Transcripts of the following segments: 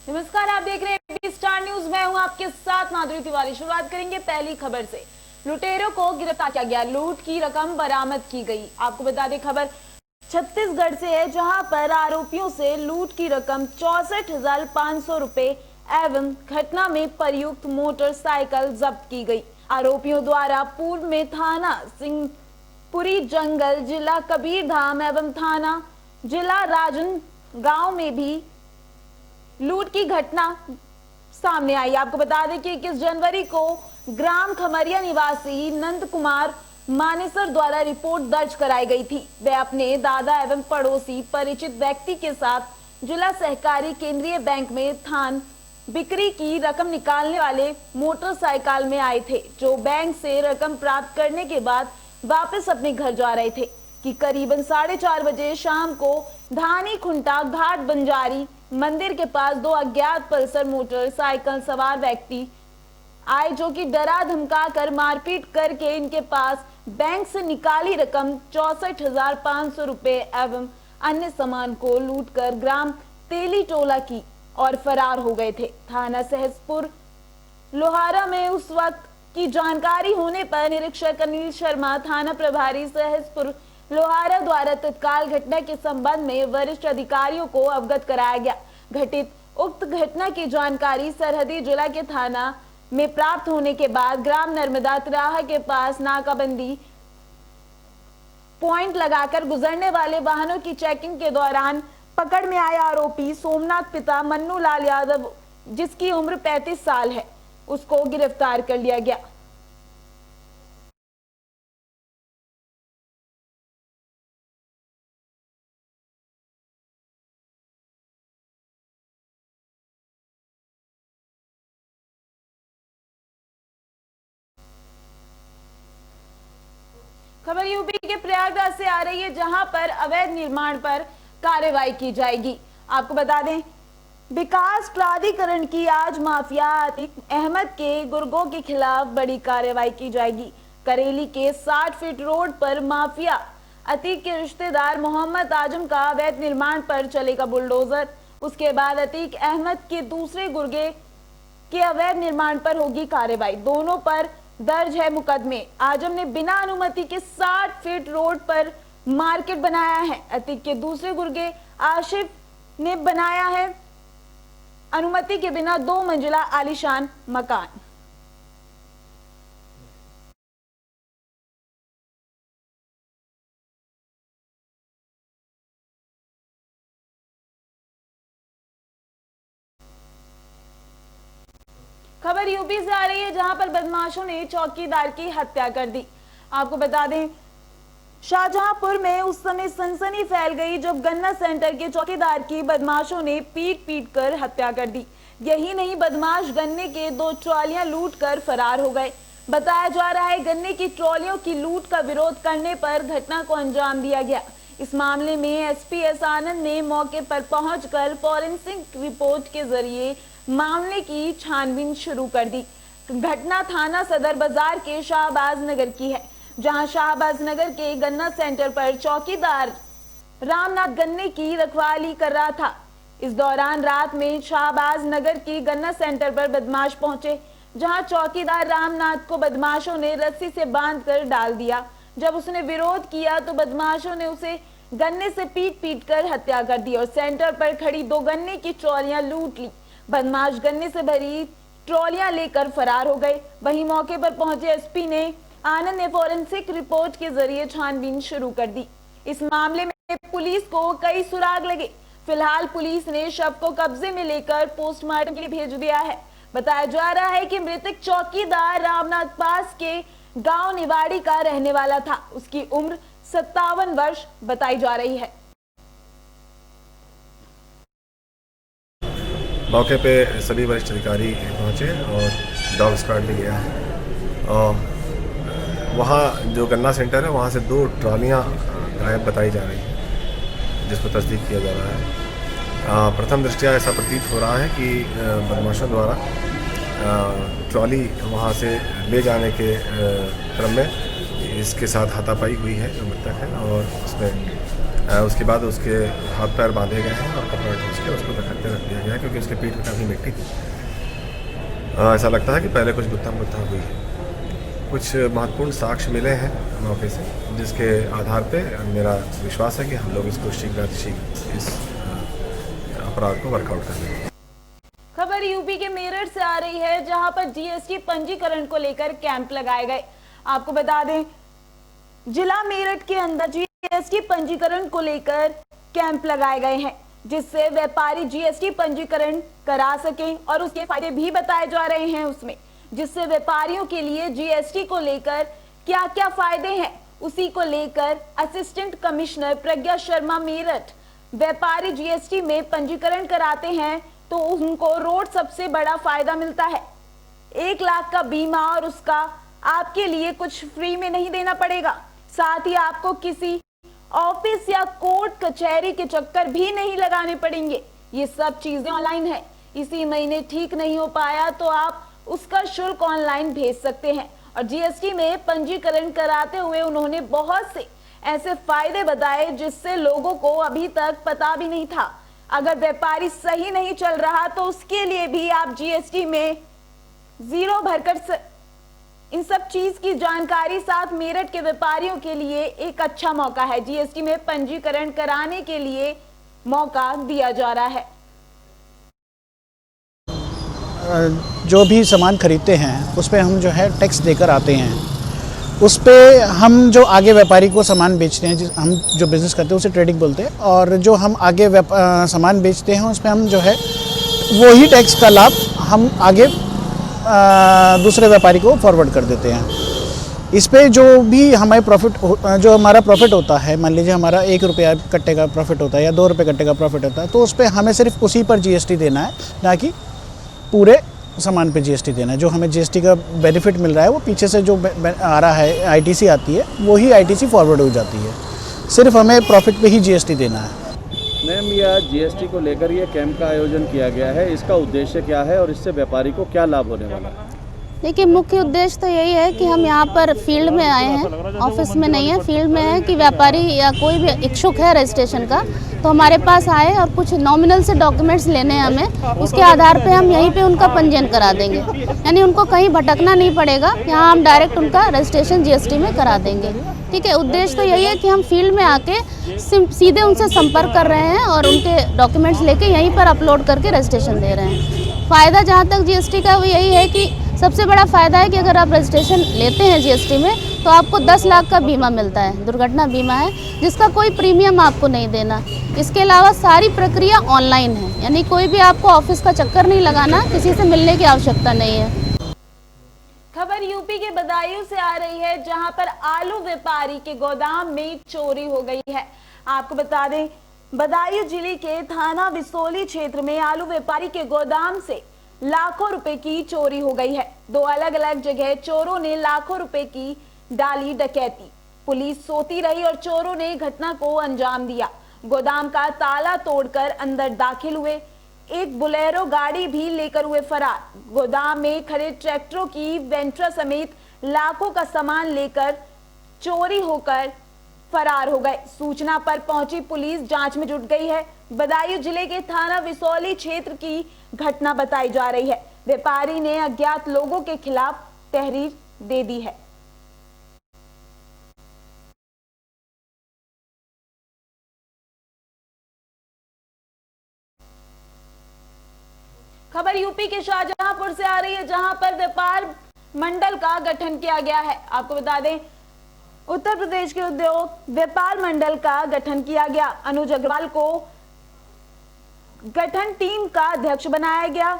नमस्कार, आप देख रहे हैं एबी स्टार न्यूज। मैं हूं आपके साथ माधुरी तिवारी। शुरुआत करेंगे पहली खबर से। लुटेरों को गिरफ्तार किया गया, लूट की रकम बरामद की गई। आपको बता दें, खबर छत्तीसगढ़ से है, जहां पर आरोपियों से लूट की रकम 64,500 रुपए एवं घटना में प्रयुक्त मोटरसाइकिल जब्त की गई। आरोपियों द्वारा पूर्व में थाना सिंहपुरी जंगल, जिला कबीरधाम एवं थाना जिला राजनांदगांव में भी लूट की घटना सामने आई। आपको बता दें कि 21 जनवरी को ग्राम खमरिया निवासी नंद कुमार मानेसर द्वारा रिपोर्ट दर्ज कराई गई थी। वे अपने दादा एवं पड़ोसी परिचित व्यक्ति के साथ जिला सहकारी केंद्रीय बैंक में धान बिक्री की रकम निकालने वाले मोटरसाइकिल में आए थे, जो बैंक से रकम प्राप्त करने के बाद वापस अपने घर जा रहे थे कि करीबन 4:30 बजे शाम को धानी खुंटा घाट बंजारी मंदिर के पास दो अज्ञात पल्सर मोटरसाइकिल सवार व्यक्ति आए, जो कि डरा धमका कर मारपीट करके इनके पास बैंक से निकाली रकम 64,500 रुपए एवं अन्य सामान को लूटकर ग्राम तेली टोला की और फरार हो गए थे। थाना सहसपुर लोहारा में उस वक्त की जानकारी होने पर निरीक्षक अनिल शर्मा, थाना प्रभारी सहसपुर लोहारा द्वारा तत्काल घटना के संबंध में वरिष्ठ अधिकारियों को अवगत कराया गया। घटित उक्त घटना की जानकारी सरहदी जिला के थाना में प्राप्त होने के बाद ग्राम नर्मदा तिराहा के पास नाकाबंदी पॉइंट लगाकर गुजरने वाले वाहनों की चेकिंग के दौरान पकड़ में आए आरोपी सोमनाथ पिता मन्नू लाल यादव, जिसकी उम्र 35 साल है, उसको गिरफ्तार कर लिया गया। खबर यूपी के प्रयागराज से आ रही है, जहां पर अवैध निर्माण पर कार्रवाई की जाएगी। आपको बता दें, विकास प्राधिकरण की आज माफिया अतीक अहमद के गुर्गों के खिलाफ बड़ी कार्रवाई की जाएगी। करेली के 60 फीट रोड पर माफिया अतीक के रिश्तेदार मोहम्मद आजम का अवैध निर्माण पर चलेगा बुलडोजर। उसके बाद अतीक अहमद के दूसरे गुर्गे के अवैध निर्माण पर होगी कार्रवाई। दोनों पर दर्ज है मुकदमे। आजम ने बिना अनुमति के 60 फीट रोड पर मार्केट बनाया है। अतीक के दूसरे गुर्गे आशिफ ने बनाया है अनुमति के बिना 2 मंजिला आलीशान मकान। खबर यूपी से आ रही है, जहां पर बदमाशों ने चौकीदार की हत्या कर दी। आपको बता दें, शाहजहांपुर में उस समय सनसनी फैल गई जब गन्ना सेंटर के चौकीदार की बदमाशों ने पीट कर हत्या कर दी। यही नहीं, बदमाश गन्ने के 2 ट्रॉलियां लूट कर फरार हो गए। बताया जा रहा है, गन्ने की ट्रॉलियों की लूट का विरोध करने पर घटना को अंजाम दिया गया। इस मामले में एसपी आनंद ने मौके पर पहुंचकर फॉरेंसिक रिपोर्ट के जरिए मामले की छानबीन शुरू कर दी। घटना थाना सदर बाजार के शाहबाज नगर की है, जहां शाहबाज नगर के गन्ना सेंटर पर चौकीदार रामनाथ गन्ने की रखवाली कर रहा था। इस दौरान रात में शाहबाज नगर की गन्ना सेंटर पर बदमाश पहुंचे, जहां चौकीदार रामनाथ को बदमाशों ने रस्सी से बांधकर डाल दिया। जब उसने विरोध किया तो बदमाशों ने उसे गन्ने से पीट कर हत्या कर दी और सेंटर पर खड़ी 2 गन्ने की ट्रॉलियां लूट ली। बदमाश गन्ने से भरी ट्रॉलियां लेकर फरार हो गए। वहीं मौके पर पहुंचे एसपी ने आनंद ने फॉरेंसिक रिपोर्ट के जरिए छानबीन शुरू कर दी। इस मामले में पुलिस को कई सुराग लगे। फिलहाल पुलिस ने शव को कब्जे में लेकर पोस्टमार्टम के लिए भेज दिया है। बताया जा रहा है कि मृतक चौकीदार रामनाथ पास के गांव निवाड़ी का रहने वाला था। उसकी उम्र 57 वर्ष बताई जा रही है। मौके पे सभी वरिष्ठ अधिकारी पहुंचे और डॉग स्क्वाड भी गया है। और वहाँ जो गन्ना सेंटर है, वहाँ से 2 ट्रॉलियाँ गायब बताई जा रही हैं, जिस पर तस्दीक किया जा रहा है। प्रथम दृष्टया ऐसा प्रतीत हो रहा है कि बदमाशों द्वारा ट्रॉली वहाँ से ले जाने के क्रम में इसके साथ हाथापाई हुई है, जो मृतक है, और उसमें उसके बाद उसके हाथ पैर बांधे गए हैं और कपड़ा ठूस के उसको रख दिया गया है, क्योंकि उसके पीठ में काफ़ी मिट्टी थी। ऐसा लगता है कि पहले कुछ गुत्थम हुई है। कुछ महत्वपूर्ण साक्ष्य मिले हैं मौके से, जिसके आधार पे मेरा विश्वास है कि हम लोग इसको शीघ्र इस अपराध को वर्कआउट कर लेंगे। खबर यूपी के मेरठ से आ रही है, जहां पर जीएसटी पंजीकरण को लेकर कैंप लगाए गए। आपको बता दें, जिला मेरठ के अंदर जीएसटी पंजीकरण को लेकर कैंप लगाए गए हैं, जिससे व्यापारी जीएसटी पंजीकरण करा सकें और उसके फायदे भी बताए जा रहे हैं उसमें, जिससे व्यापारियों के लिए जीएसटी को लेकर क्या क्या फायदे हैं, उसी को लेकर असिस्टेंट कमिश्नर प्रज्ञा शर्मा मेरठ, व्यापारी जीएसटी में पंजीकरण कराते हैं तो उनको रोड सबसे बड़ा फायदा मिलता है। 1 लाख का बीमा, और उसका आपके लिए कुछ फ्री में नहीं देना पड़ेगा। साथ ही आपको किसी ऑफिस या कोर्ट कचहरी के चक्कर भी नहीं लगाने पड़ेंगे। ये सब चीजें ऑनलाइन है। इसी महीने ठीक नहीं हो पाया तो आप उसका शुल्क ऑनलाइन भेज सकते हैं। और जीएसटी में पंजीकरण कराते हुए उन्होंने बहुत से ऐसे फायदे बताए जिससे लोगों को अभी तक पता भी नहीं था। अगर व्यापारी सही नहीं चल रहा तो उसके लिए भी आप जीएसटी में जीरो भरकर इन सब चीज की जानकारी साथ मेरठ के व्यापारियों के लिए एक अच्छा मौका है। जीएसटी में पंजीकरण कराने के लिए मौका दिया जा रहा है। जो भी सामान खरीदते हैं उस पे हम जो है टैक्स देकर आते हैं। उस पे हम जो आगे व्यापारी को सामान बेचते हैं, हम जो बिज़नेस करते हैं उसे ट्रेडिंग बोलते हैं, और जो हम आगे सामान बेचते हैं उस पे हम जो है वही टैक्स का लाभ हम आगे दूसरे व्यापारी को फॉरवर्ड कर देते हैं। इस पे जो भी हमारे जो हमारा प्रॉफिट होता है, मान लीजिए हमारा 1 रुपया कट्टे का प्रॉफिट होता है या 2 रुपये कट्टे का प्रॉफिट होता है, तो उस पर हमें सिर्फ उसी पर जीएसटी देना है, ना कि पूरे सामान पे जीएसटी देना है। जो हमें जीएसटी का बेनिफिट मिल रहा है वो पीछे से जो आ रहा है, आईटीसी आती है, वही आईटीसी फॉरवर्ड हो जाती है। सिर्फ हमें प्रॉफिट पे ही जीएसटी देना है। मैम, यह जीएसटी को लेकर ये कैंप का आयोजन किया गया है, इसका उद्देश्य क्या है और इससे व्यापारी को क्या लाभ होने वाला है? देखिए, मुख्य उद्देश्य तो यही है कि हम यहाँ पर फील्ड में आए हैं, ऑफिस में नहीं है, फील्ड में है कि व्यापारी या कोई भी इच्छुक है रजिस्ट्रेशन का तो हमारे पास आए और कुछ नॉमिनल से डॉक्यूमेंट्स लेने हैं हमें, उसके आधार पे हम यहीं पे उनका पंजीयन करा देंगे। यानी उनको कहीं भटकना नहीं पड़ेगा, यहाँ हम डायरेक्ट उनका रजिस्ट्रेशन जीएसटी में करा देंगे। ठीक है, उद्देश्य तो यही है कि हम फील्ड में आके सीधे उनसे संपर्क कर रहे हैं और उनके डॉक्यूमेंट्स लेके यहीं पर अपलोड करके रजिस्ट्रेशन दे रहे हैं। फ़ायदा जहाँ तक जीएसटी का वो यही है कि सबसे बड़ा फ़ायदा है कि अगर आप रजिस्ट्रेशन लेते हैं जीएसटी में तो आपको 10 लाख का बीमा मिलता है, दुर्घटना बीमा है, जिसका कोई प्रीमियम आपको नहीं देना। इसके अलावा सारी प्रक्रिया ऑनलाइन है, यानी कोई भी आपको ऑफिस का चक्कर नहीं लगाना, किसी से मिलने की आवश्यकता नहीं है। खबर यूपी के बदायूं से आ रही है, जहां पर आलू व्यापारी के गोदाम में चोरी हो गई है। आपको बता दें, बदायूं जिले के थाना विसोली क्षेत्र में आलू व्यापारी के गोदाम से लाखों रुपए की चोरी हो गई है। 2 अलग अलग जगह चोरों ने लाखों रुपए की डाली डकैती। पुलिस सोती रही और चोरों ने घटना को अंजाम दिया। गोदाम का ताला तोड़कर अंदर दाखिल हुए, एक बोलेरो गाड़ी भी लेकर हुए फरार। गोदाम में खड़े ट्रैक्टरों की वेंट्रा समेत लाखों का सामान लेकर चोरी होकर फरार हो गए। सूचना पर पहुंची पुलिस जांच में जुट गई है। बदायूं जिले के थाना विसोली क्षेत्र की घटना बताई जा रही है। व्यापारी ने अज्ञात लोगों के खिलाफ तहरीर दे दी है। खबर यूपी के शाहजहांपुर से आ रही है, जहां पर व्यापार मंडल का गठन किया गया है। आपको बता दें, उत्तर प्रदेश के उद्योग व्यापार मंडल का गठन किया गया। अनुज अग्रवाल को गठन टीम का अध्यक्ष बनाया गया।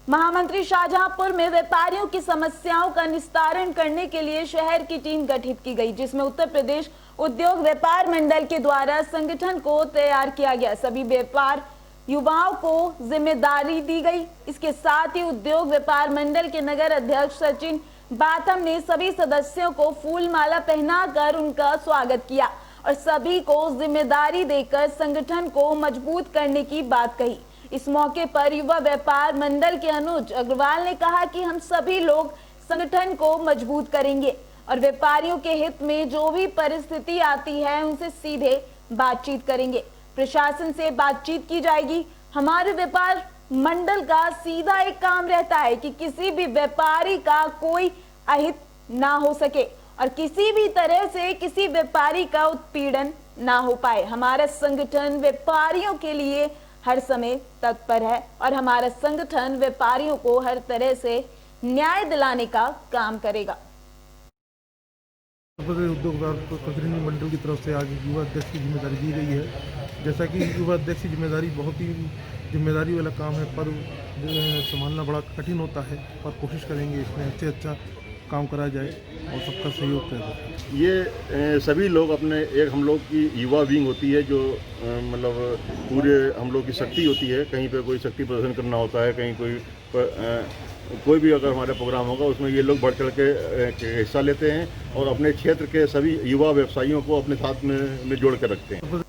महामंत्री शाहजहांपुर में व्यापारियों की समस्याओं का निस्तारण करने के लिए शहर की टीम गठित की गई, जिसमें उत्तर प्रदेश उद्योग व्यापार मंडल के द्वारा संगठन को तैयार किया गया। सभी व्यापार युवाओं को जिम्मेदारी दी गई। इसके साथ ही उद्योग व्यापार मंडल के नगर अध्यक्ष सचिन बाथम ने सभी सदस्यों को फूल माला पहनाकर उनका स्वागत किया और सभी को जिम्मेदारी देकर संगठन को मजबूत करने की बात कही। इस मौके पर युवा व्यापार मंडल के अनुज अग्रवाल ने कहा कि हम सभी लोग संगठन को मजबूत करेंगे और व्यापारियों के हित में जो भी परिस्थिति आती है उनसे सीधे बातचीत करेंगे। प्रशासन से बातचीत की जाएगी। हमारे व्यापार मंडल का सीधा एक काम रहता है कि किसी भी व्यापारी का कोई अहित ना हो सके और किसी भी तरह से किसी व्यापारी का उत्पीड़न ना हो पाए। हमारा संगठन व्यापारियों के लिए हर समय तत्पर है और हमारा संगठन व्यापारियों को हर तरह से न्याय दिलाने का काम करेगा। उद्योग व्यापार प्रतिनिधि मंडल की तरफ से आज युवा अध्यक्ष की जिम्मेदारी दी गई है। जैसा कि युवा अध्यक्ष की जिम्मेदारी बहुत ही जिम्मेदारी वाला काम है, पद संभालना बड़ा कठिन होता है, पर कोशिश करेंगे इसमें अच्छे अच्छा काम करा जाए और सबका सहयोग करें। ये सभी लोग अपने एक हम लोग की युवा विंग होती है जो मतलब पूरे हम लोग की शक्ति होती है। कहीं पे कोई शक्ति प्रदर्शन करना होता है, कहीं कोई भी अगर हमारा प्रोग्राम होगा उसमें ये लोग बढ़ चढ़ के हिस्सा लेते हैं और अपने क्षेत्र के सभी युवा व्यवसायियों को अपने साथ में जोड़ कर रखते हैं।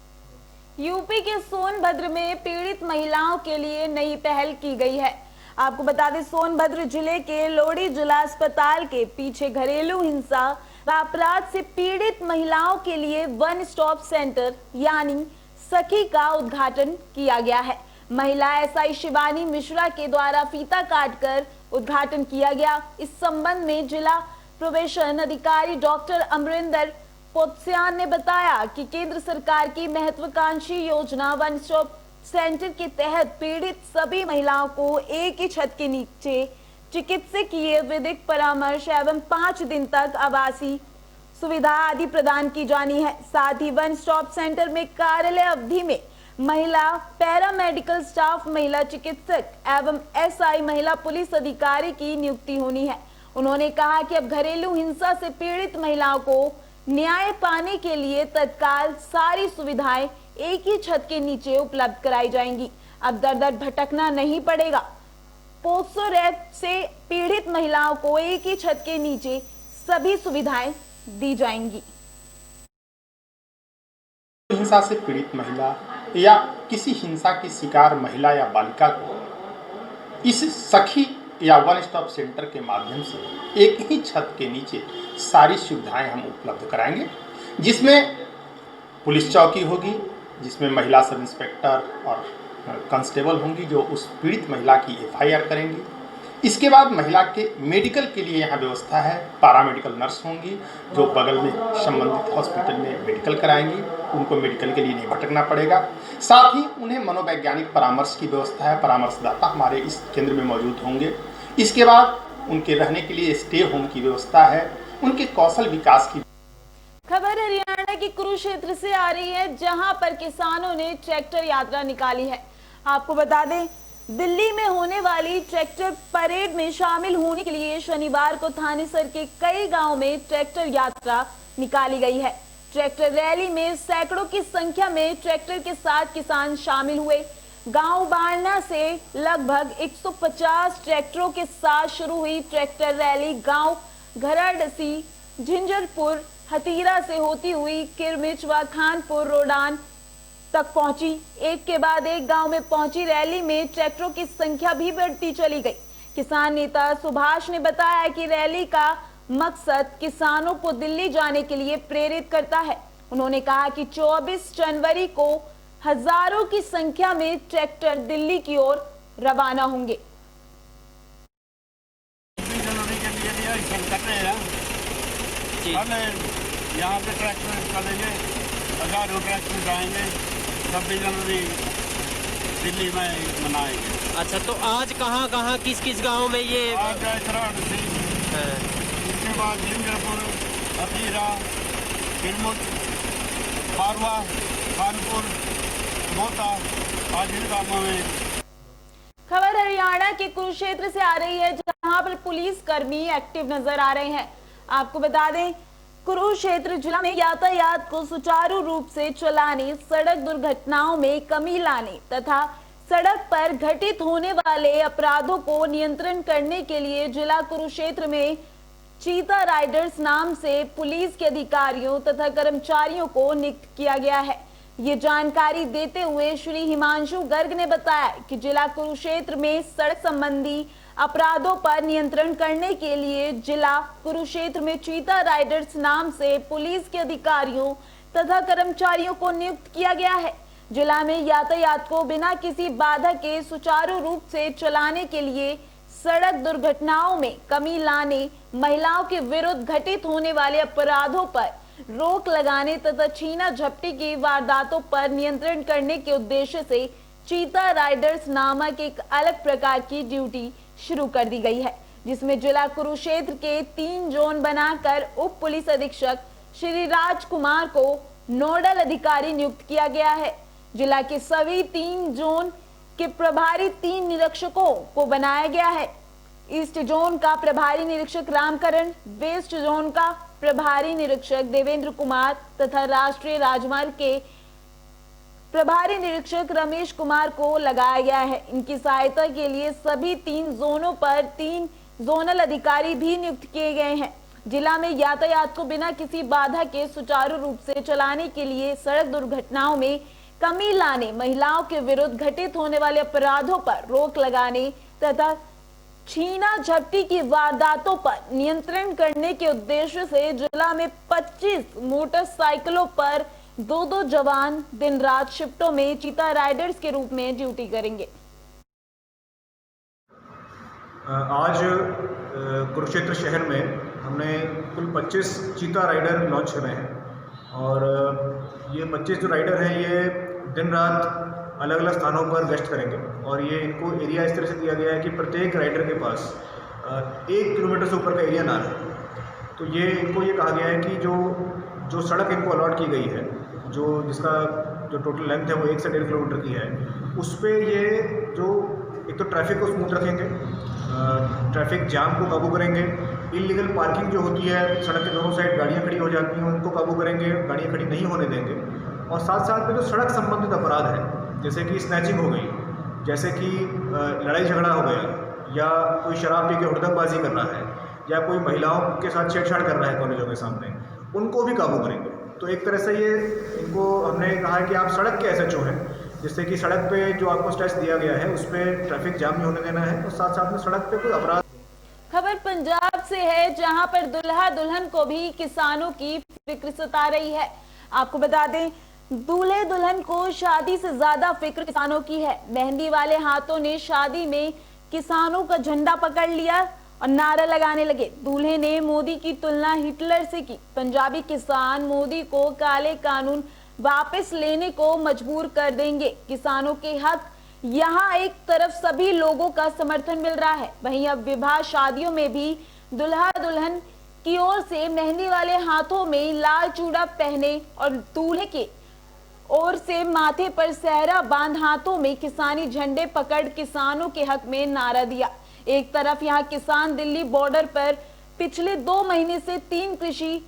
यूपी के सोनभद्र में पीड़ित महिलाओं के लिए नई पहल की गई है। आपको बता दें, सोनभद्र जिले के लोड़ी जिला अस्पताल के पीछे घरेलू हिंसा व अपराध से पीड़ित महिलाओं के लिए वन स्टॉप सेंटर यानी सखी का उद्घाटन किया गया है। महिला एसआई शिवानी मिश्रा के द्वारा फीता काटकर उद्घाटन किया गया। इस संबंध में जिला प्रोबेशन अधिकारी डॉक्टर अमरिंदर पोत्स्यान ने बताया कि केंद्र सरकार की महत्वाकांक्षी योजना वन स्टॉप सेंटर के तहत पीड़ित सभी महिलाओं को एक ही छत के नीचे चिकित्सकीय विधिक परामर्श एवं 5 दिन तक आवासीय सुविधा आदि प्रदान की जानी है। साथ ही वन स्टॉप सेंटर में कार्यालय अवधि में महिला पैरामेडिकल स्टाफ, महिला चिकित्सक एवं एसआई महिला पुलिस अधिकारी की नियुक्ति होनी है। उन्होंने कहा कि अब घरेलू हिंसा से पीड़ित महिलाओं को न्याय पाने के लिए तत्काल सारी सुविधाएं एक ही छत के नीचे उपलब्ध कराई जाएंगी। अब दर दर भटकना नहीं पड़ेगा। पोक्सो एक्ट से पीड़ित महिलाओं को एक ही छत के नीचे सभी सुविधाएं दी जाएंगी। हिंसा से पीड़ित महिला या किसी हिंसा की शिकार महिला या बालिका को इस सखी या वन स्टॉप सेंटर के माध्यम से एक ही छत के नीचे सारी सुविधाएं हम उपलब्ध कराएंगे, जिसमें पुलिस चौकी होगी, जिसमें महिला सब इंस्पेक्टर और कांस्टेबल होंगी जो उस पीड़ित महिला की एफआईआर करेंगी। इसके बाद महिला के मेडिकल के लिए यहाँ व्यवस्था है। पैरामेडिकल नर्स होंगी जो बगल में संबंधित हॉस्पिटल में मेडिकल कराएंगी, उनको मेडिकल के लिए नहीं भटकना पड़ेगा। साथ ही उन्हें मनोवैज्ञानिक परामर्श की व्यवस्था है, परामर्शदाता हमारे इस केंद्र में मौजूद होंगे। इसके बाद उनके रहने के लिए स्टे होम की व्यवस्था है, उनके कौशल विकास की। खबर हरियाणा की कुरुक्षेत्र से आ रही है, जहां पर किसानों ने ट्रैक्टर यात्रा निकाली है। आपको बता दें, दिल्ली में होने वाली ट्रैक्टर परेड में शामिल होने के लिए शनिवार को थानेसर के कई गांव में ट्रैक्टर यात्रा निकाली गई है। ट्रैक्टर रैली में सैकड़ों की संख्या में ट्रैक्टर के साथ किसान शामिल हुए। गांव बारना से लगभग 150 ट्रैक्टरों के साथ शुरू हुई ट्रैक्टर रैली गांव घराडसी, झिंझरपुर, हतीरा से होती हुई किरमिच व खानपुर रोडान तक पहुंची। एक के बाद एक गांव में पहुंची रैली में ट्रैक्टरों की संख्या भी बढ़ती चली गई। किसान नेता सुभाष ने बताया कि रैली का मकसद किसानों को दिल्ली जाने के लिए प्रेरित करता है। उन्होंने कहा कि 24 जनवरी को हजारों की संख्या में ट्रैक्टर दिल्ली की ओर रवाना होंगे। यहाँ पे ट्रैक्टर निकालेंगे, हजारों ट्रैक्टर जाएंगे, 26 जनवरी दिल्ली में मनाएंगे। अच्छा, तो आज कहाँ किस किस गांव में ये? आज घराडसी, उसके बाद झिंझरपुर, हतीरा, किरमुट, पारवा, कानपुर, मोता, आज इन गांवों में। खबर हरियाणा के कुरुक्षेत्र से आ रही है, जहां पर पुलिस कर्मी एक्टिव नजर आ रहे हैं। आपको बता दें, कुरुक्षेत्र जिला में यातायात को सुचारू रूप से चलाने, सड़क दुर्घटनाओं में कमी लाने तथा सड़क पर घटित होने वाले अपराधों को नियंत्रण करने के लिए जिला कुरुक्षेत्र में चीता राइडर्स नाम से पुलिस के अधिकारियों तथा कर्मचारियों को नियुक्त किया गया है। ये जानकारी देते हुए श्री हिमांशु गर्ग ने बताया कि जिला कुरुक्षेत्र में सड़क संबंधी अपराधों पर नियंत्रण करने के लिए जिला कुरुक्षेत्र में चीता राइडर्स नाम से पुलिस के अधिकारियों तथा कर्मचारियों को नियुक्त किया गया है। जिला में यातायात को बिना किसी बाधा के सुचारू रूप से चलाने के लिए सड़क दुर्घटनाओं में कमी लाने, महिलाओं के विरुद्ध घटित होने वाले अपराधों पर रोक लगाने तथा छीना झपटी की वारदातों पर नियंत्रण करने के उद्देश्य से चीता राइडर्स नामक एक अलग प्रकार की ड्यूटी शुरू कर दी गई है, जिसमें जिला कुरुक्षेत्र के 3 जोन बनाकर उप पुलिस अधीक्षक श्री राजकुमार को नोडल अधिकारी नियुक्त किया गया है। जिला के सभी 3 जोन के प्रभारी 3 निरीक्षकों को बनाया गया है। ईस्ट जोन का प्रभारी निरीक्षक रामकरण, वेस्ट जोन का प्रभारी निरीक्षक देवेंद्र कुमार तथा राष्ट्रीय राजमार्ग के प्रभारी निरीक्षक रमेश कुमार को लगाया गया है। इनकी सहायता के लिए सभी 3 जोनों पर 3 जोनल अधिकारी भी नियुक्त किए गए हैं। जिला में यातायात को बिना किसी बाधा के सुचारू रूप से चलाने के लिए सड़क दुर्घटनाओं में कमी लाने, महिलाओं के विरुद्ध घटित होने वाले अपराधों पर रोक लगाने तथा छीना झपटी की वारदातों पर नियंत्रण करने के उद्देश्य से जिला में 25 मोटरसाइकिलों पर 2-2 जवान दिन रात शिफ्टों में चीता राइडर्स के रूप में ड्यूटी करेंगे। आज कुरुक्षेत्र शहर में हमने कुल 25 चीता राइडर लॉन्च करे हैं और ये 25 जो राइडर हैं ये दिन रात अलग अलग स्थानों पर गश्त करेंगे और ये इनको एरिया इस तरह से दिया गया है कि प्रत्येक राइडर के पास 1 किलोमीटर से ऊपर का एरिया ना रहे। तो ये इनको ये कहा गया है कि जो सड़क इनको अलॉट की गई है, जिसका टोटल लेंथ है वो 1 से 1.5 किलोमीटर की है, उस पर ये एक तो ट्रैफिक को स्मूथ रखेंगे, ट्रैफिक जाम को काबू करेंगे, इलीगल पार्किंग जो होती है सड़क के दोनों साइड गाड़ियाँ खड़ी हो जाती हैं उनको काबू करेंगे, गाड़ियाँ खड़ी नहीं होने देंगे। और साथ साथ में जो सड़क संबंधित अपराध है जैसे कि स्नैचिंग हो गई, जैसे कि लड़ाई झगड़ा हो गया, या कोई शराब पी के हुड़दंगबाजी कर रहा है, या कोई महिलाओं के साथ छेड़छाड़ कर रहा है कॉलेजों के सामने, उनको भी काबू करेंगे। तो एक तरह से ये इनको हमने कहा है कि आप सड़क के SHO हैं, जिससे कि सड़क पे जो आपको स्ट्रेस दिया गया है उस पर ट्रैफिक जाम नहीं होने देना है और साथ साथ में सड़क पे कोई अपराध। खबर पंजाब से है, जहां पर दुल्हा दुल्हन को भी किसानों की फिक्र सता रही है। आपको बता दें, दूल्हे दुल्हन को शादी से ज्यादा फिक्र किसानों की है। मेहंदी वाले हाथों ने शादी में किसानों का झंडा पकड़ लिया और नारा लगाने लगे। दूल्हे ने मोदी की तुलना हिटलर से की। पंजाबी किसान मोदी को काले कानून वापस लेने को मजबूर कर देंगे। किसानों के हक यहाँ एक तरफ सभी लोगों का समर्थन मिल रहा है, वहीं अब विवाह शादियों में भी दुल्हा दुल्हन की ओर से मेहंदी वाले हाथों में लाल चूड़ा पहने और दूल्हे के ओर से माथे पर सहरा बांध हाथों में किसानी झंडे पकड़ किसानों के हक में नारा दिया। एक तरफ यहाँ किसान दिल्ली बॉर्डर पर पिछले 2 महीने से 3 कृषि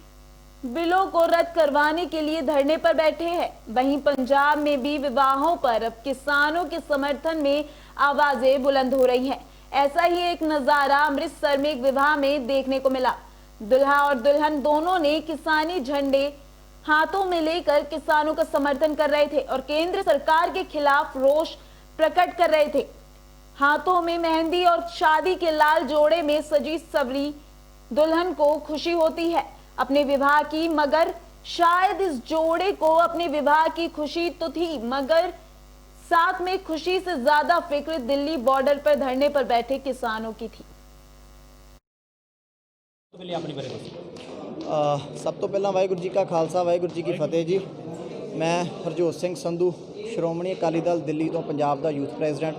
बिलों को रद्द करवाने के लिए धरने पर बैठे हैं, वहीं पंजाब में भी विवाहों पर अब किसानों के समर्थन में आवाजें बुलंद हो रही हैं। ऐसा ही एक नजारा अमृतसर में एक विवाह में देखने को मिला। दुल्हा और दुल्हन दोनों ने किसानी झंडे हाथों में लेकर किसानों का समर्थन कर रहे थे और केंद्र सरकार के खिलाफ रोष प्रकट कर रहे थे। हाथों में मेहंदी और शादी के लाल जोड़े में सजी सवरी दुल्हन को खुशी होती है अपने विवाह की, मगर शायद इस जोड़े को अपने विवाह की खुशी तो थी, मगर साथ में खुशी से ज्यादा फिक्र दिल्ली बॉर्डर पर धरने पर बैठे किसानों की थी। ਸਭ ਤੋਂ ਪਹਿਲਾਂ ਵਾਹਿਗੁਰੂ ਜੀ ਕਾ ਖਾਲਸਾ ਵਾਹਿਗੁਰੂ ਜੀ ਕੀ ਫਤਿਹ ਜੀ। ਮੈਂ ਹਰਜੋਤ ਸਿੰਘ ਸੰਧੂ ਸ਼੍ਰੋਮਣੀ ਅਕਾਲੀ ਦਲ ਦਿੱਲੀ ਤੋਂ ਪੰਜਾਬ ਦਾ ਯੂਥ ਪ੍ਰੈਜ਼ੀਡੈਂਟ।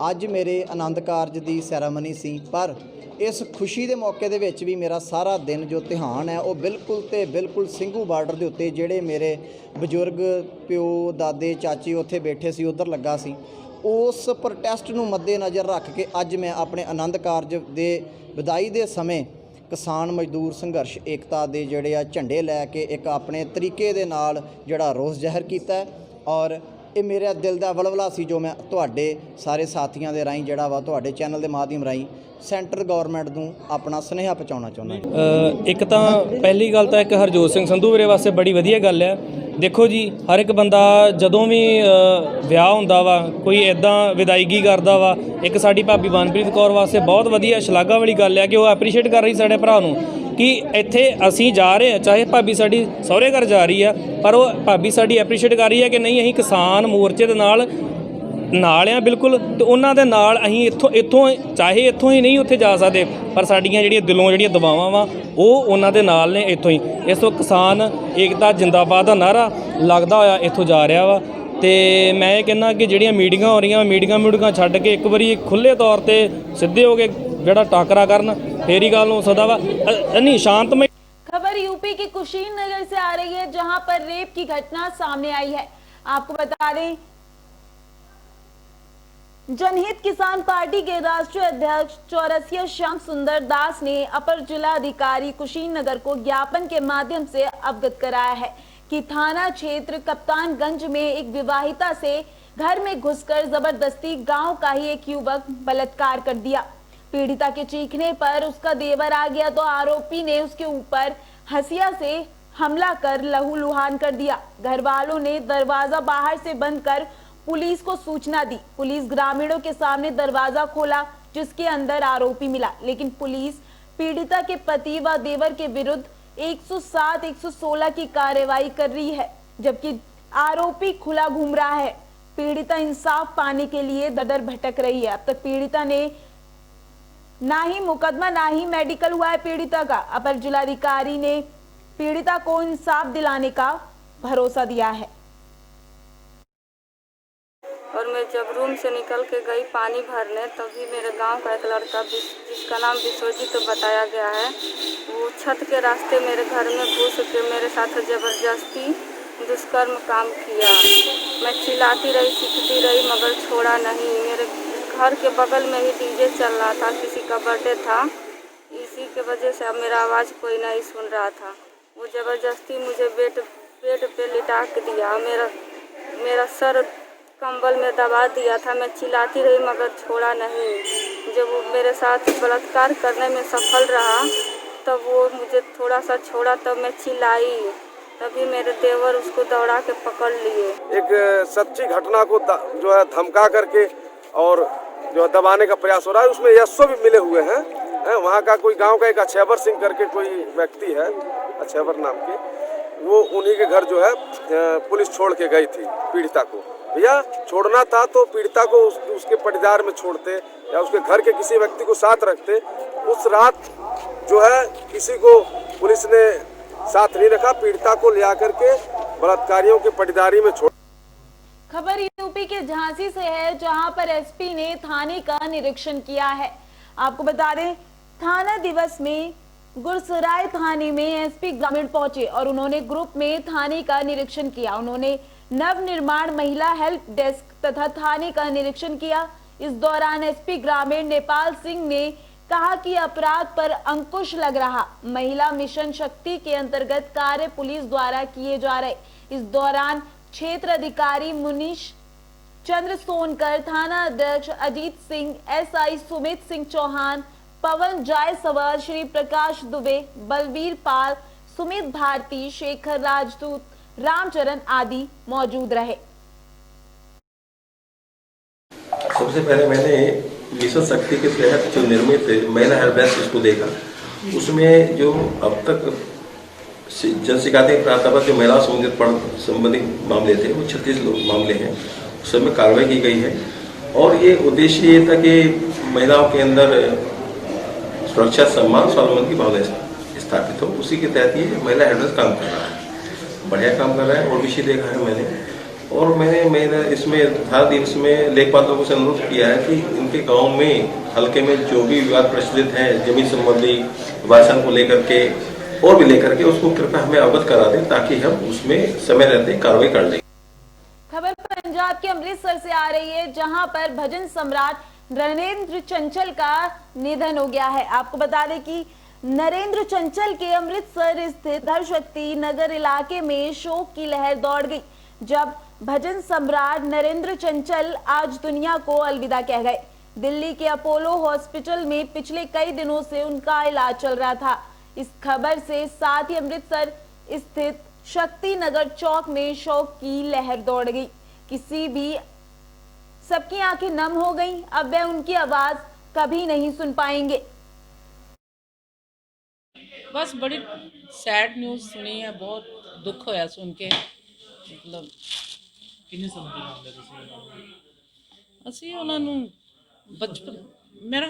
ਅੱਜ ਮੇਰੇ ਆਨੰਦ ਕਾਰਜ ਦੀ ਸੈਰਾਮਨੀ ਸੀ, ਪਰ ਇਸ ਖੁਸ਼ੀ ਦੇ ਮੌਕੇ ਦੇ ਵਿੱਚ ਵੀ ਮੇਰਾ ਸਾਰਾ ਦਿਨ ਜੋ ਧਿਆਨ ਹੈ ਉਹ ਬਿਲਕੁਲ ਸਿੰਘੂ ਬਾਰਡਰ ਦੇ ਉੱਤੇ ਜਿਹੜੇ ਮੇਰੇ ਬਜ਼ੁਰਗ ਪਿਓ ਦਾਦੇ ਚਾਚੇ ਉੱਥੇ ਬੈਠੇ ਸੀ ਉਧਰ ਲੱਗਾ ਸੀ। ਉਸ ਪ੍ਰੋਟੈਸਟ ਨੂੰ ਮੱਦੇਨਜ਼ਰ ਰੱਖ ਕੇ ਅੱਜ ਮੈਂ ਆਪਣੇ ਆਨੰਦ ਕਾਰਜ ਦੇ ਵਿਦਾਈ ਦੇ ਸਮੇਂ ਕਿਸਾਨ ਮਜ਼ਦੂਰ ਸੰਘਰਸ਼ ਏਕਤਾ ਦੇ ਜਿਹੜੇ ਆ ਝੰਡੇ ਲੈ ਕੇ ਇੱਕ ਆਪਣੇ ਤਰੀਕੇ ਦੇ ਨਾਲ ਜਿਹੜਾ ਰੋਸ ਜ਼ਾਹਿਰ ਕੀਤਾ ਔਰ ਇਹ ਮੇਰੇ ਦਿਲ ਦਾ ਵਲਵਲਾ ਸੀ ਜੋ ਮੈਂ ਤੁਹਾਡੇ ਸਾਰੇ ਸਾਥੀਆਂ ਦੇ ਰਾਹੀਂ ਜਿਹੜਾ ਵਾ ਤੁਹਾਡੇ ਚੈਨਲ ਦੇ ਮਾਧਿਅਮ ਰਾਹੀਂ ਸੈਂਟਰ ਗਵਰਨਮੈਂਟ ਨੂੰ ਆਪਣਾ ਸੁਨੇਹਾ ਪਹੁੰਚਾਉਣਾ ਚਾਹੁੰਦਾ। ਇੱਕ ਤਾਂ ਪਹਿਲੀ ਗੱਲ ਤਾਂ ਇੱਕ ਹਰਜੋਤ ਸਿੰਘ ਸੰਧੂ ਵੀਰੇ ਵਾਸਤੇ ਬੜੀ ਵਧੀਆ ਗੱਲ ਹੈ। ਦੇਖੋ ਜੀ, ਹਰ ਇੱਕ ਬੰਦਾ ਜਦੋਂ ਵੀ ਵਿਆਹ ਹੁੰਦਾ ਵਾ ਕੋਈ ਇੱਦਾਂ ਵਿਦਾਇਗੀ ਕਰਦਾ ਵਾ। ਇੱਕ ਸਾਡੀ ਭਾਬੀ ਮਨਪ੍ਰੀਤ ਕੌਰ ਵਾਸਤੇ ਬਹੁਤ ਵਧੀਆ ਸ਼ਲਾਘਾ ਵਾਲੀ ਗੱਲ ਹੈ ਕਿ ਉਹ ਐਪਰੀਸ਼ੀਏਟ ਕਰ ਰਹੀ ਸਾਡੇ ਭਰਾ ਨੂੰ ਕਿ ਇੱਥੇ ਅਸੀਂ ਜਾ ਰਹੇ ਹਾਂ, ਚਾਹੇ ਭਾਬੀ ਸਾਡੀ ਸਹੁਰੇ ਘਰ ਜਾ ਰਹੀ ਆ, ਪਰ ਉਹ ਭਾਬੀ ਸਾਡੀ ਐਪਰੀਸ਼ੀਏਟ ਕਰ ਰਹੀ ਹੈ ਕਿ ਨਹੀਂ, ਅਸੀਂ ਕਿਸਾਨ ਮੋਰਚੇ ਦੇ ਨਾਲ ਆ ਬਿਲਕੁਲ, ਤੇ ਉਹਨਾਂ ਦੇ ਨਾਲ ਅਸੀਂ ਇੱਥੋਂ ਚਾਹੇ ਇੱਥੋਂ ਹੀ ਨਹੀਂ ਉੱਥੇ ਜਾ ਸਕਦੇ, ਪਰ ਸਾਡੀਆਂ ਜਿਹੜੀਆਂ ਦਿਲੋਂ ਜਿਹੜੀਆਂ ਦਬਾਵਾਂ ਵਾ ਉਹ ਉਹਨਾਂ ਦੇ ਨਾਲ ਨੇ ਇੱਥੋਂ ਹੀ। ਇਸ ਤੋਂ ਕਿਸਾਨ ਏਕਤਾ ਜਿੰਦਾਬਾਦ ਦਾ ਨਾਰਾ ਲੱਗਦਾ ਹੋਇਆ ਇੱਥੋਂ ਜਾ ਰਿਹਾ ਵਾ। ਤੇ ਮੈਂ ਇਹ ਕਹਿੰਦਾ ਕਿ ਜਿਹੜੀਆਂ ਮੀਟਿੰਗਾਂ ਹੋ ਰਹੀਆਂ, ਮੀਟਿੰਗਾਂ ਛੱਡ ਕੇ ਇੱਕ ਵਾਰੀ ਖੁੱਲ੍ਹੇ ਤੌਰ ਤੇ ਸਿੱਧੇ ਹੋ ਕੇ ਜਿਹੜਾ ਟਾਕਰਾ ਕਰਨ, ਫੇਰ ਹੀ ਗੱਲ ਹੋ ਸਕਦਾ ਵਾ। नहीं शांतमय। खबर यूपी के कुशीनगर से आ रही है, जहां पर रेप की घटना सामने आई है। आपको बता दें, जनहित किसान पार्टी के राष्ट्रीय अध्यक्ष चौरसिया श्याम सुंदर दास ने अपर जिलाधिकारी कुशीनगर को ज्ञापन के माध्यम से अवगत कराया है कि थाना क्षेत्र कप्तानगंज में एक विवाहिता से घर में घुसकर जबरदस्ती गांव का ही एक युवक बलात्कार कर दिया। पीड़िता के चीखने पर उसका देवर आ गया तो आरोपी ने उसके ऊपर हंसिया से हमला कर लहूलुहान कर दिया। घर वालों ने दरवाजा बाहर से बंद कर पुलिस को सूचना दी। पुलिस ग्रामीणों के सामने दरवाजा खोला, जिसके अंदर आरोपी मिला, लेकिन पुलिस पीड़िता के पति व देवर के विरुद्ध 107-116 की कार्रवाई कर रही है, जबकि आरोपी खुला घूम रहा है। पीड़िता इंसाफ पाने के लिए दर भटक रही है। अब तक पीड़िता ने ना ही मुकदमा ना ही मेडिकल हुआ है पीड़िता का। अपर जिलाधिकारी ने पीड़िता को इंसाफ दिलाने का भरोसा दिया है। और मैं जब रूम से निकल के गई पानी भरने, तभी मेरे गांव का एक लड़का जिसका नाम विश्वजीत बताया गया है, वो छत के रास्ते मेरे घर में घुस के मेरे साथ जबरदस्ती दुष्कर्म काम किया। मैं चिल्लाती रही, चीखती रही, मगर छोड़ा नहीं। मेरे घर के बगल में ही डीजे चल रहा था, किसी का बर्थडे था, इसी के वजह से अब मेरा आवाज़ कोई नहीं सुन रहा था। वो ज़बरदस्ती मुझे बेड पे लिटा के दिया। मेरा सर कंबल में दबा दिया था। मैं चिल्लाती रही मगर छोड़ा नहीं। जब वो मेरे साथ बलात्कार करने में सफल रहा, तब वो मुझे थोड़ा सा छोड़ा, तब मैं चिल्लाई, तभी मेरे देवर उसको दौड़ा के पकड़ लिए। एक सच्ची घटना को जो है धमका करके और जो दबाने का प्रयास हो रहा है, उसमें यशो भी मिले हुए हैं। वहाँ का कोई गांव का एक अक्षयवर सिंह करके कोई व्यक्ति है, अक्षयवर नाम की, वो उन्हीं के घर जो है पुलिस छोड़ के गई थी पीड़िता को। भैया छोड़ना था तो पीड़िता को उसके पटीदार में छोड़ते या उसके घर के किसी व्यक्ति को साथ रखते। उस रात जो है किसी को पुलिस ने साथ नहीं रखा, पीड़िता को ले आकर के बलात्कारियों के पटीदारी में छोड़। खबर यूपी के झांसी से है, जहां पर एसपी ने थाने का निरीक्षण किया है। आपको बता दें, थाना दिवस में गुरसराय थाने में एसपी ग्रामीण पहुंचे और उन्होंने ग्रुप में थाने का निरीक्षण किया। उन्होंने नव निर्माण महिला हेल्प डेस्क तथा थाने का निरीक्षण किया। इस दौरान एसपी ग्रामीण नेपाल सिंह ने कहा कि अपराध पर अंकुश लग रहा। महिला मिशन शक्ति के अंतर्गत कार्य पुलिस द्वारा किए जा रहे। इस दौरान क्षेत्र अधिकारी मुनीश चंद्र सोनकर, थाना अध्यक्ष अजीत सिंह, एसआई सुमित सिंह चौहान, पवन जायसवाल, श्री प्रकाश दुबे, बलवीर पाल, सुमित भारती, शेखर राजदूत, रामचरण आदि मौजूद रहे। सबसे पहले मैंने मिशन शक्ति के तहत जो निर्मित महिला हेल्प डेस्क उसको देखा। उसमें जो अब तक जन शिकायतें प्राप्त हुआ, जो महिला संबंधित मामले थे वो 36 मामले हैं, उस समय कार्रवाई की गई है। और ये उद्देश्य ये था कि महिलाओं के अंदर सुरक्षा, सम्मान, स्वावलंबन की भावना स्थापित हो। उसी के तहत ये महिला हेल्प डेस्क काम कर रहा है, बढ़िया काम कर रहा है। और विषय देखा है मैंने, और मैंने इसमें हर दिवस में लेखपालों से अनुरोध किया है कि इनके गांव में हल्के में जो भी विवाद प्रचलित है जमीन संबंधी वासन को लेकर के और भी लेकर के, उसको कृपया हमें अवगत करा दें ताकि हम उसमें समय रहते कार्रवाई कर लें। खबर पंजाब के अमृतसर से आ रही है, जहां पर भजन सम्राट नरेंद्र चंचल का निधन हो गया है। आपको बता दें कि नरेंद्र चंचल के अमृतसर स्थित धरशक्ति नगर इलाके में शोक की लहर दौड़ गई, जब भजन सम्राट नरेंद्र चंचल आज दुनिया को अलविदा कह गए। दिल्ली के अपोलो हॉस्पिटल में पिछले कई दिनों से उनका इलाज चल रहा था। इस खबर से साथ ही अमृतसर स्थित शक्ति नगर चौक में शोक की लहर दौड़ गई। सबकी आंखें नम हो गईं। अब वे उनकी आवाज कभी नहीं सुन पाएंगे। बस बड़ी सैड न्यूज़ सुनी है, बहुत दुख होया सुन के। मतलब किन्ने समय ਤੋਂ ਜਾਣਦੇ ਤੁਸੀਂ ਅਸੀਂ ਉਹਨਾਂ ਨੂੰ ਬਚਪਨ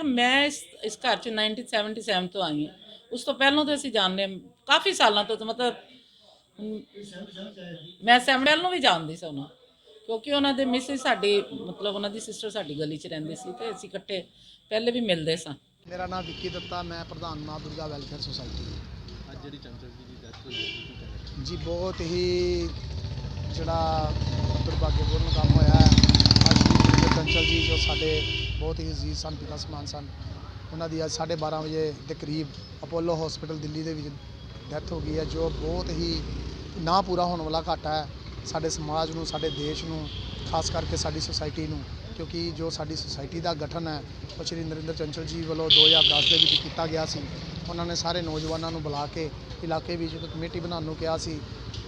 ਮੈਂ ਇਸ ਘਰ 'ਚ 1977 ਤੋਂ ਆਈ ਹਾਂ। ਉਸ ਤੋਂ ਪਹਿਲਾਂ ਤੋਂ ਅਸੀਂ ਜਾਣਦੇ ਹਾਂ ਕਾਫੀ ਸਾਲਾਂ ਤੋਂ, ਮਤਲਬ ਮੈਂ ਸੈਮਡਲ ਨੂੰ ਵੀ ਜਾਣਦੀ ਸੀ ਉਹਨੂੰ, ਕਿਉਂਕਿ ਉਹਨਾਂ ਦੇ ਮਿਸਿਸ ਸਾਡੀ ਮਤਲਬ ਉਹਨਾਂ ਦੀ ਸਿਸਟਰ ਸਾਡੀ ਗਲੀ 'ਚ ਰਹਿੰਦੇ ਸੀ ਤੇ ਅਸੀਂ ਇਕੱਠੇ ਪਹਿਲੇ ਵੀ ਮਿਲਦੇ ਸਾਂ। ਮੇਰਾ ਨਾਮ ਵਿੱਕੀ ਦੱਤਾ, ਮੈਂ ਪ੍ਰਧਾਨ ਮਾਂ ਦੁਰਗਾ ਵੈਲਫੇਅਰ ਸੁਸਾਇਟੀ। ਅੱਜ ਜਿਹੜੀ ਚੰਚਲ ਜੀ ਦੀ ਡੈਥ ਹੋਈ ਹੈ ਕੀ ਕਹਿਣਾ? ਜੀ ਬਹੁਤ ਹੀ ਜਿਹੜਾ ਦੁਰਭਾਗਿਆਪੂਰਨ ਕੰਮ ਹੋਇਆ ਹੈ। ਅੱਜ ਚੰਚਲ ਜੀ ਜੋ ਸਾਡੇ ਬਹੁਤ ਹੀ ਅਜ਼ੀਜ਼ ਸਨ, ਪਿਤਾ ਸਮਾਨ ਸਨ, ਉਹਨਾਂ ਦੀ ਅੱਜ 12:30 ਵਜੇ ਦੇ ਕਰੀਬ ਅਪੋਲੋ ਹਸਪੀਟਲ ਦਿੱਲੀ ਦੇ ਵਿੱਚ ਡੈਥ ਹੋ ਗਈ ਹੈ, ਜੋ ਬਹੁਤ ਹੀ ਨਾ ਪੂਰਾ ਹੋਣ ਵਾਲਾ ਘਾਟਾ ਹੈ ਸਾਡੇ ਸਮਾਜ ਨੂੰ, ਸਾਡੇ ਦੇਸ਼ ਨੂੰ, ਖਾਸ ਕਰਕੇ ਸਾਡੀ ਸੁਸਾਇਟੀ ਨੂੰ। ਕਿਉਂਕਿ ਜੋ ਸਾਡੀ ਸੁਸਾਇਟੀ ਦਾ ਗਠਨ ਹੈ ਉਹ ਸ਼੍ਰੀ ਨਰਿੰਦਰ ਚੰਚਲ ਜੀ ਵੱਲੋਂ 2010 ਦੇ ਵਿੱਚ ਕੀਤਾ ਗਿਆ ਸੀ। ਉਹਨਾਂ ਨੇ ਸਾਰੇ ਨੌਜਵਾਨਾਂ ਨੂੰ ਬੁਲਾ ਕੇ ਇਲਾਕੇ ਵਿੱਚ ਇੱਕ ਕਮੇਟੀ ਬਣਾਉਣ ਨੂੰ ਕਿਹਾ ਸੀ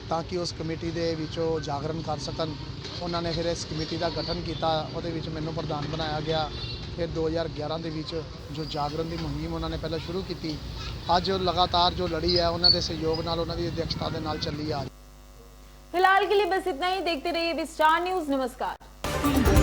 ਤਾਂ ਕਿ ਉਸ ਕਮੇਟੀ ਦੇ ਵਿੱਚੋਂ ਜਾਗਰਣ ਕਰ ਸਕਣ। ਉਹਨਾਂ ਨੇ ਫਿਰ ਇਸ ਕਮੇਟੀ ਦਾ ਗਠਨ ਕੀਤਾ, ਉਹਦੇ ਵਿੱਚ ਮੈਨੂੰ ਪ੍ਰਧਾਨ ਬਣਾਇਆ ਗਿਆ। ਫਿਰ 2011 ਦੇ ਵਿੱਚ ਜੋ ਜਾਗਰਣ ਦੀ ਮੁਹਿੰਮ ਉਹਨਾਂ ਨੇ ਪਹਿਲਾਂ ਸ਼ੁਰੂ ਕੀਤੀ, ਅੱਜ ਲਗਾਤਾਰ ਜੋ ਲੜੀ ਹੈ ਉਹਨਾਂ ਦੇ ਸਹਿਯੋਗ ਨਾਲ, ਉਹਨਾਂ ਦੀ ਅਧਿਕਸ਼ਤਾ ਦੇ ਨਾਲ ਚੱਲੀ ਆ ਰਹੀ। फिलहाल के लिए बस इतना ही। देखते रहिए स्टार न्यूज़। नमस्कार।